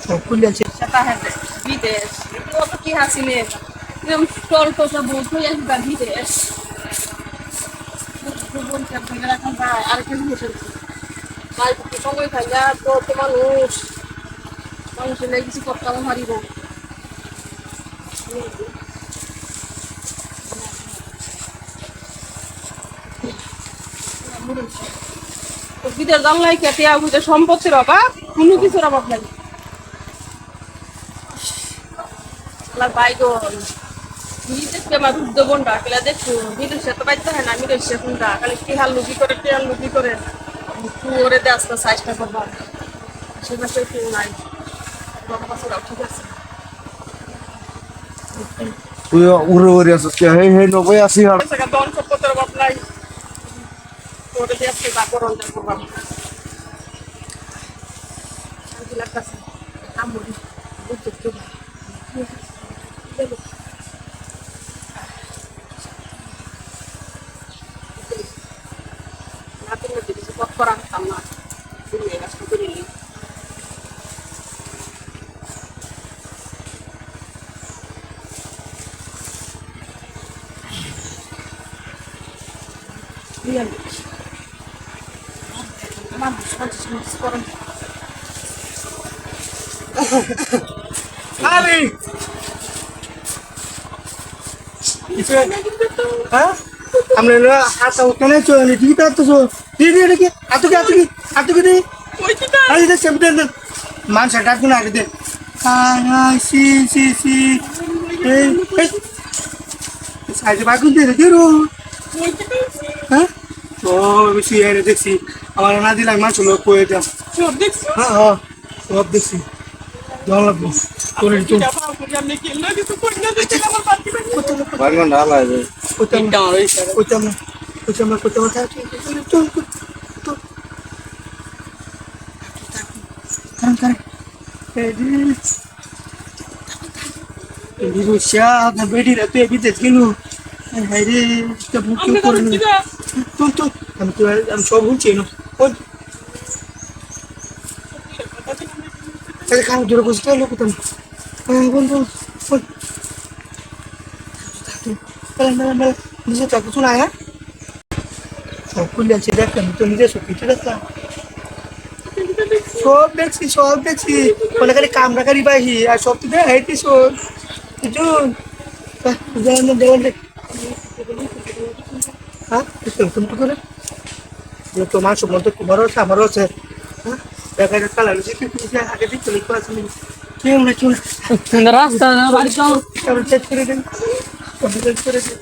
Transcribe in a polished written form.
সব খুলে আছে সেটা হ্যাঁ বিদেশ কত কি হাসিলে এরকম টল টোসা বলতো একটা বিদেশ বলছে আপনারা এখন আর কেন বসে বাড়িতে সময় খাইলা তো মানুষ মানুষের লেগে কিছু করতে হারিব বিদেশ জানলাই খেতে বুঝে সম্পত্তির অভাব কোনো কিছুর অভাব নাই বাইগন বিদেশকে আমার উদ্য বন্ডা কেলা দেখছো বিদেশে তো বাইতে হয় না বিদেশে কোনটা খালি টিহাল লুকি করে ওরে দে আসতে সাইজটা করবা সে পাশে কেউ নাই বাবা পাশে ঠিক আছে তুই উড়ে উড়ে আসছিস কে হে হে নবই আসি আর টাকা দন সম্পত্তির অভাব নাই ওরে দে আসতে বা করন দে করবা শান্তি লাগতাছে আমরি বুঝতে তো নাতির মধ্যে কিছু পথ করা হতাম না তুমি এই কাজটা করে নিই আমার সহজ করেন আরে হ্যাঁ আমরা না হাত ওখানে চলে ঠিক আছে তো দিদি দেখি আতুকে দে আরে দে সব দে মান সেটা কোন আগে দে হাই সি এই সাইজ বাগুন দে রে রো হ্যাঁ ও বেশি এর দেখছি আমার না দিলাম মাছ লোক কই দাও সব দেখছো হ্যাঁ সব দেখছি ভালো লাগবে করে তো বারবার না লাগে কোথাও থাকি কারণ রুশিয়া আপনার বেটি রে তুই বিদেশ গেল হ্যাঁ রে কেউ করে তো আমি সব বলছি না তাহলে খারাপ জোরে বসতে হলো কোথাও বল নিজে তো কিছু নাই হ্যাঁ সব খুলে আছে দেখলাম তো নিজে সব কিছু দেখলাম সব দেখছি বলে খালি কামড়াকারি বাহি আর সব তো দেখ হাইতি সব কিছু হ্যাঁ তুমি তো করে তো মাংস মতো তোমারও আছে আমারও আছে হ্যাঁ দেখা যাক কালার আগে দিক চলে আসলে কেউ না রাস্তা বাড়ি যাও চেক করে দেন চেক করে দেন